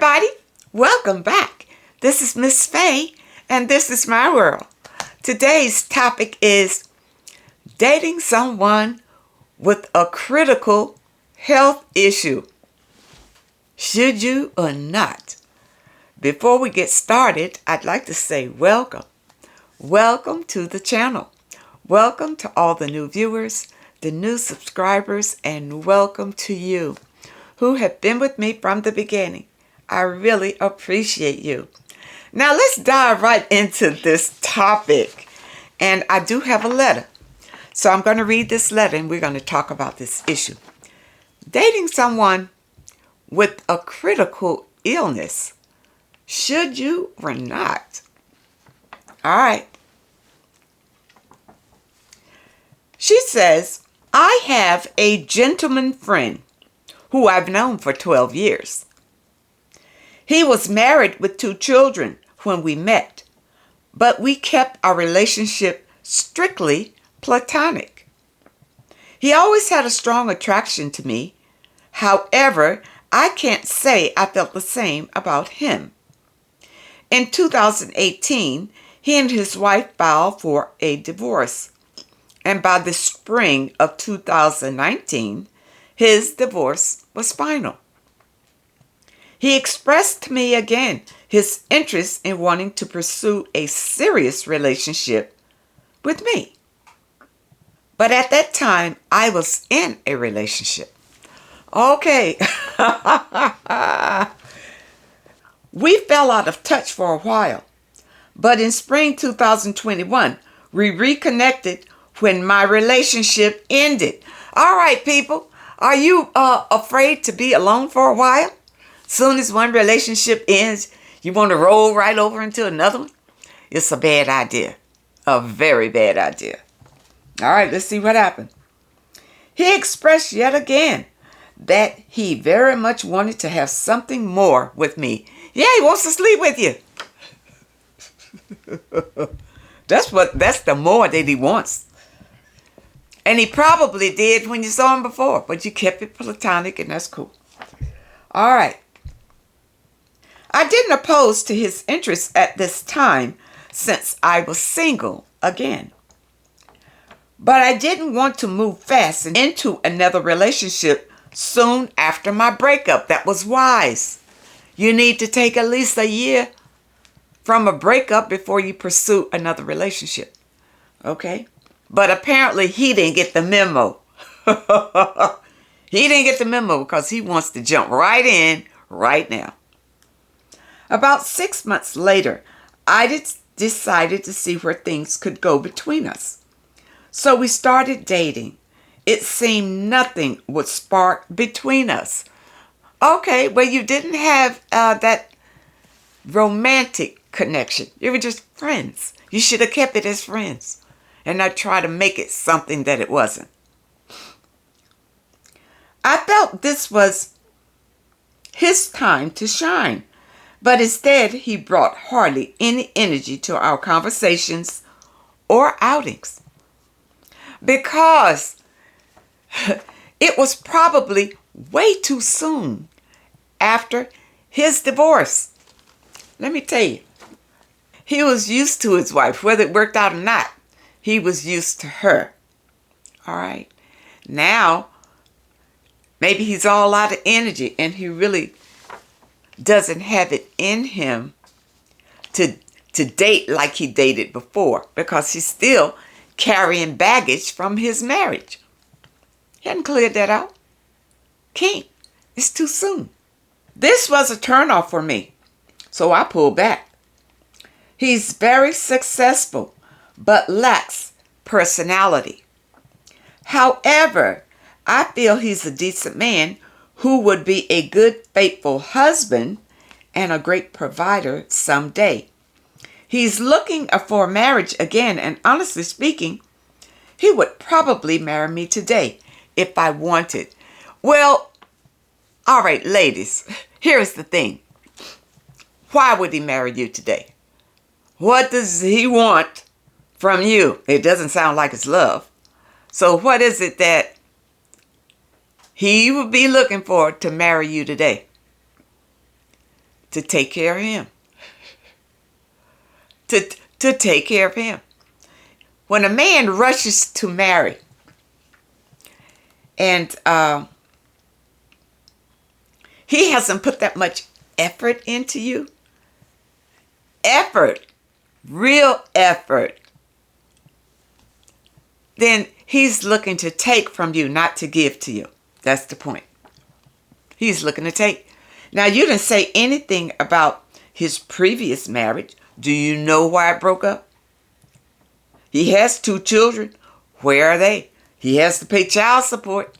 everybody. Welcome back. This is Miss Faye, and this is my world. Today's topic is dating someone with a critical health issue. Should you or not? Before we get started, I'd like to say welcome. Welcome to the channel. Welcome to all the new viewers, the new subscribers, and welcome to you who have been with me from the beginning. I really appreciate you. Now let's dive right into this topic. And I do have a letter. So I'm going to read this letter and we're going to talk about this issue. Dating someone with a critical illness. Should you or not? All right. She says, I have a gentleman friend who I've known for 12 years. He was married with 2 children when we met, but we kept our relationship strictly platonic. He always had a strong attraction to me. However, I can't say I felt the same about him. In 2018, he and his wife filed for a divorce, and by the spring of 2019, his divorce was final. He expressed to me again his interest in wanting to pursue a serious relationship with me. But at that time, I was in a relationship. Okay. We fell out of touch for a while. But in spring 2021, we reconnected when my relationship ended. All right, people. Are you afraid to be alone for a while? Soon as one relationship ends, you want to roll right over into another one? It's a bad idea. A very bad idea. All right, let's see what happened. He expressed yet again that he very much wanted to have something more with me. Yeah, he wants to sleep with you. That's the more that he wants. And he probably did when you saw him before, but you kept it platonic, and that's cool. All right. I didn't oppose to his interest at this time since I was single again. But I didn't want to move fast into another relationship soon after my breakup. That was wise. You need to take at least a year from a breakup before you pursue another relationship. Okay? But apparently he didn't get the memo. He didn't get the memo because he wants to jump right in right now. About 6 months later, I decided to see where things could go between us. So we started dating. It seemed nothing would spark between us. Okay, well, you didn't have that romantic connection. You were just friends. You should have kept it as friends and not try to make it something that it wasn't. I felt this was his time to shine, but instead he brought hardly any energy to our conversations or outings because it was probably way too soon after his divorce. Let me tell you, he was used to his wife, whether it worked out or not. He was used to her. All right. Now, maybe he's all out of energy and he really doesn't have it in him to date like he dated before because he's still carrying baggage from his marriage. He hadn't cleared that out. Can't. It's too soon. This was a turnoff for me, so I pulled back. He's very successful, but lacks personality. However, I feel he's a decent man who would be a good, faithful husband and a great provider someday. He's looking for marriage again, and honestly speaking, he would probably marry me today if I wanted. Well, all right, ladies, here's the thing. Why would he marry you today? What does he want from you? It doesn't sound like it's love. So what is it that he would be looking for to marry you today? to take care of him. To take care of him. When a man rushes to marry and he hasn't put that much effort into you, effort, real effort, then he's looking to take from you, not to give to you. That's the point. He's looking to take. Now, you didn't say anything about his previous marriage. Do you know why it broke up? He has 2 children. Where are they? He has to pay child support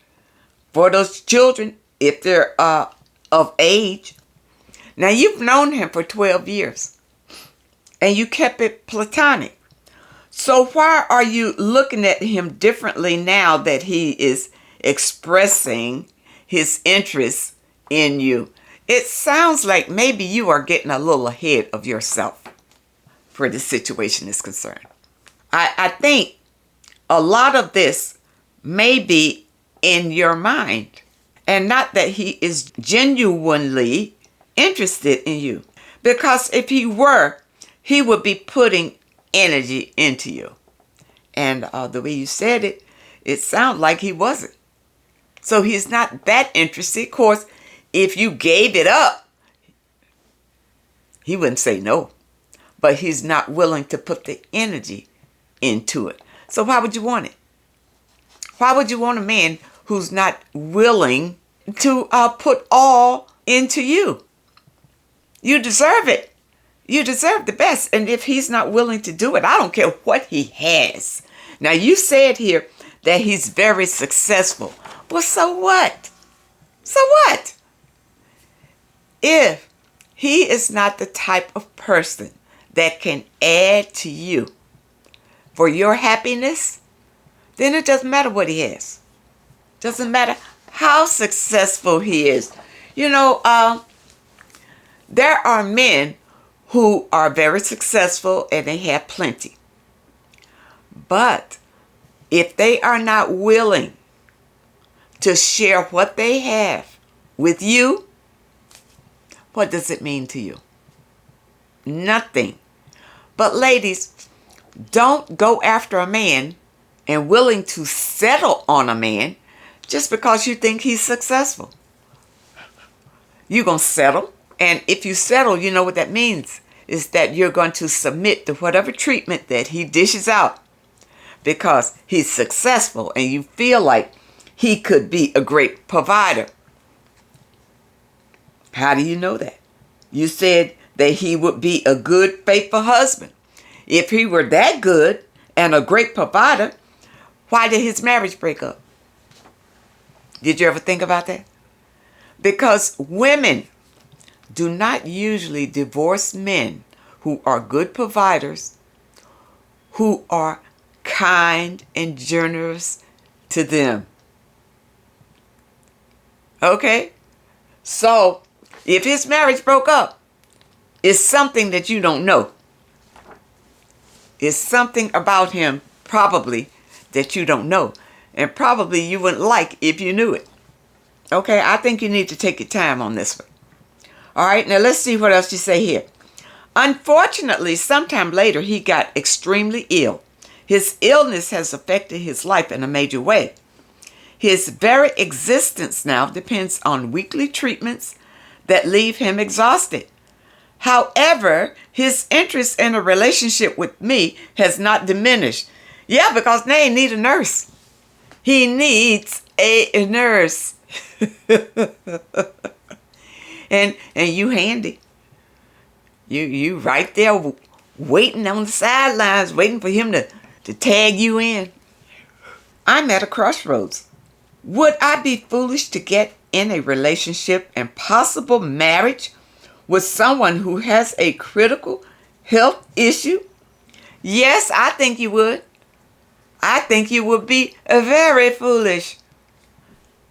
for those children if they're of age. Now, you've known him for 12 years and you kept it platonic. So why are you looking at him differently now that he is expressing his interest in you? It sounds like maybe you are getting a little ahead of yourself where this situation is concerned. I think a lot of this may be in your mind and not that he is genuinely interested in you. Because if he were, he would be putting energy into you. And the way you said it, it sounded like he wasn't. So he's not that interested. Of course, if you gave it up, he wouldn't say no. But he's not willing to put the energy into it. So why would you want it? Why would you want a man who's not willing to put all into you? You deserve it. You deserve the best. And if he's not willing to do it, I don't care what he has. Now, you said here that he's very successful. Well, so what? So what? If he is not the type of person that can add to you for your happiness, then it doesn't matter what he has. Doesn't matter how successful he is. You know, there are men who are very successful and they have plenty. But if they are not willing to share what they have with you, what does it mean to you? Nothing. But ladies, don't go after a man and willing to settle on a man just because you think he's successful. You're going to settle. And if you settle, you know what that means is that you're going to submit to whatever treatment that he dishes out because he's successful and you feel like he could be a great provider. How do you know that? You said that he would be a good, faithful husband. If he were that good and a great provider, why did his marriage break up? Did you ever think about that? Because women do not usually divorce men who are good providers, who are kind and generous to them. Okay? So, if his marriage broke up, it's something that you don't know. It's something about him, probably, that you don't know. And probably you wouldn't like if you knew it. Okay, I think you need to take your time on this one. All right, now let's see what else you say here. Unfortunately, sometime later, he got extremely ill. His illness has affected his life in a major way. His very existence now depends on weekly treatments that leave him exhausted. However, his interest in a relationship with me has not diminished. Yeah, because they need a nurse. He needs a nurse. and you handy. You right there waiting on the sidelines, waiting for him to tag you in. I'm at a crossroads. Would I be foolish to get in a relationship and possible marriage with someone who has a critical health issue? Yes, I think you would. I think you would be very foolish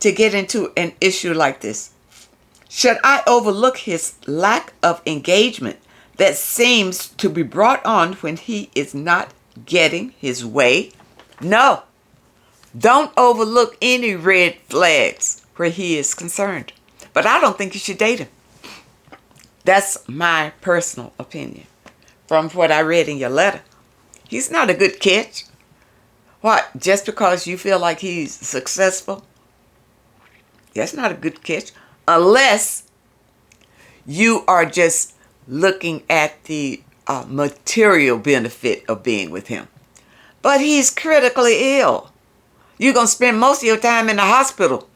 to get into an issue like this. Should I overlook his lack of engagement that seems to be brought on when he is not getting his way? No. Don't overlook any red flags where he is concerned. But I don't think you should date him. That's my personal opinion. From what I read in your letter, he's not a good catch. What? Just because you feel like he's successful? That's not a good catch. Unless you are just looking at the material benefit of being with him. But he's critically ill. You're going to spend most of your time in the hospital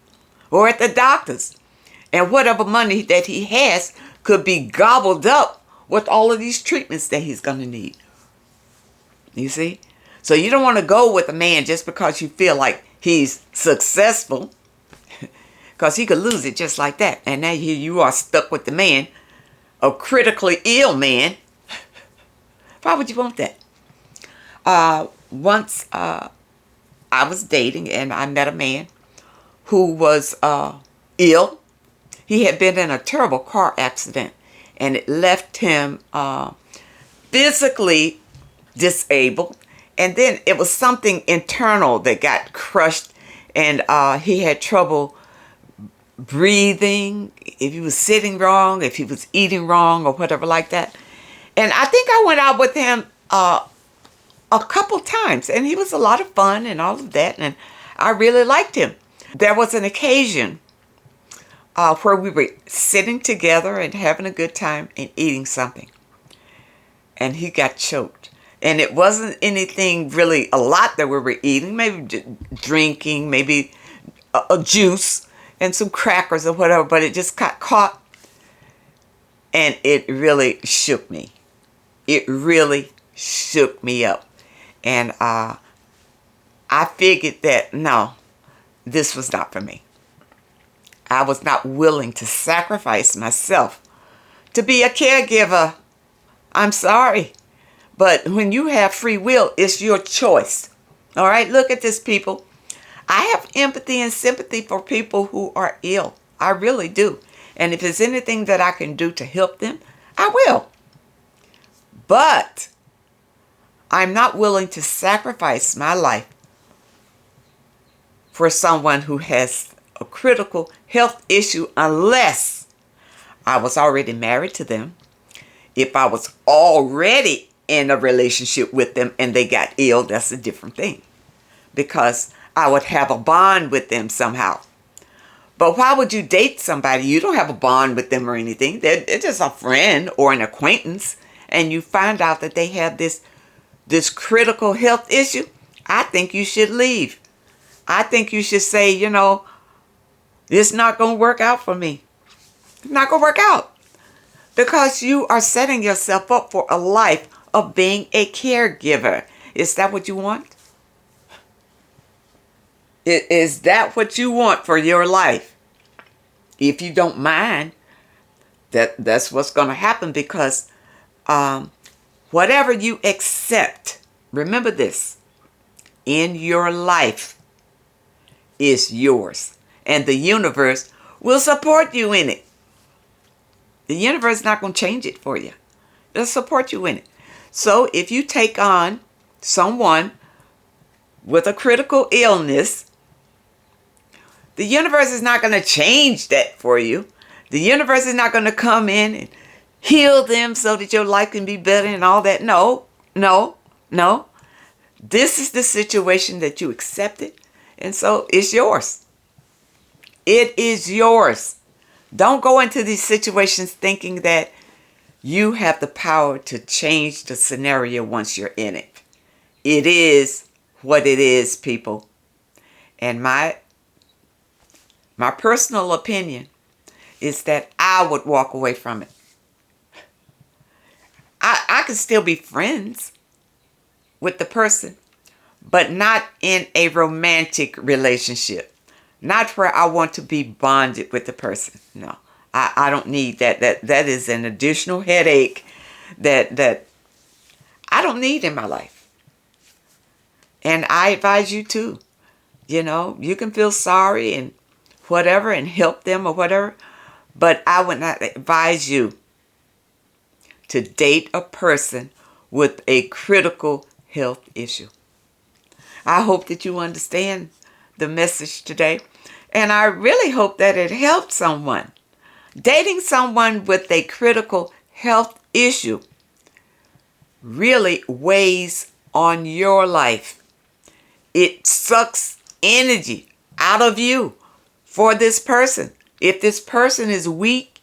or at the doctor's. And whatever money that he has could be gobbled up with all of these treatments that he's going to need. You see? So you don't want to go with a man just because you feel like he's successful. Because he could lose it just like that. And now here you are stuck with the man, a critically ill man. Why would you want that? Once I was dating and I met a man who was ill. He had been in a terrible car accident and it left him physically disabled. And then it was something internal that got crushed and he had trouble breathing, if he was sitting wrong, if he was eating wrong or whatever like that. And I think I went out with him a couple times and he was a lot of fun and all of that. And I really liked him. There was an occasion where we were sitting together and having a good time and eating something. And he got choked. And it wasn't anything really a lot that we were eating. Maybe drinking, maybe a juice and some crackers or whatever. But it just got caught. And it really shook me. It really shook me up. And I figured that, no, this was not for me. I was not willing to sacrifice myself to be a caregiver. I'm sorry. But when you have free will, it's your choice. All right, look at this, people. I have empathy and sympathy for people who are ill. I really do. And if there's anything that I can do to help them, I will. But I'm not willing to sacrifice my life for someone who has a critical health issue unless I was already married to them. If I was already in a relationship with them and they got ill, that's a different thing. Because I would have a bond with them somehow. But why would you date somebody? You don't have a bond with them or anything. They're just a friend or an acquaintance. And you find out that they have this critical health issue. I think you should leave. I think you should say, you know, it's not going to work out for me. It's not going to work out. Because you are setting yourself up for a life of being a caregiver. Is that what you want? Is that what you want for your life? If you don't mind, that's what's going to happen because whatever you accept, remember this, in your life is yours. And the universe will support you in it. The universe is not going to change it for you. It'll support you in it. So if you take on someone with a critical illness, the universe is not going to change that for you. The universe is not going to come in and heal them so that your life can be better and all that. No, no, no. This is the situation that you accepted. And so it's yours. It is yours. Don't go into these situations thinking that you have the power to change the scenario once you're in it. It is what it is, people. And my personal opinion is that I would walk away from it. I could still be friends with the person, but not in a romantic relationship. Not where I want to be bonded with the person. No, I don't need that. That is an additional headache that I don't need in my life. And I advise you too. You know, you can feel sorry and whatever and help them or whatever, but I would not advise you to date a person with a critical health issue. I hope that you understand the message today. And I really hope that it helped someone. Dating someone with a critical health issue really weighs on your life. It sucks energy out of you for this person. If this person is weak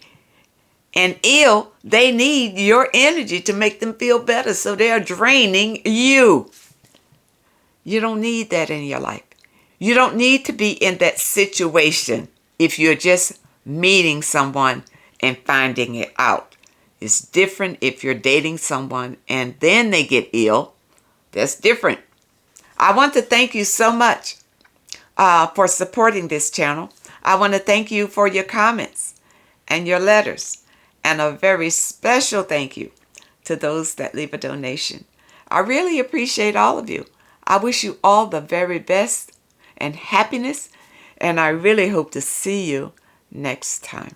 and ill, they need your energy to make them feel better, so they are draining you. You don't need that in your life. You don't need to be in that situation if you're just meeting someone and finding it out. It's different if you're dating someone and then they get ill. That's different. I want to thank you so much for supporting this channel. I want to thank you for your comments and your letters. And a very special thank you to those that leave a donation. I really appreciate all of you. I wish you all the very best and happiness. And I really hope to see you next time.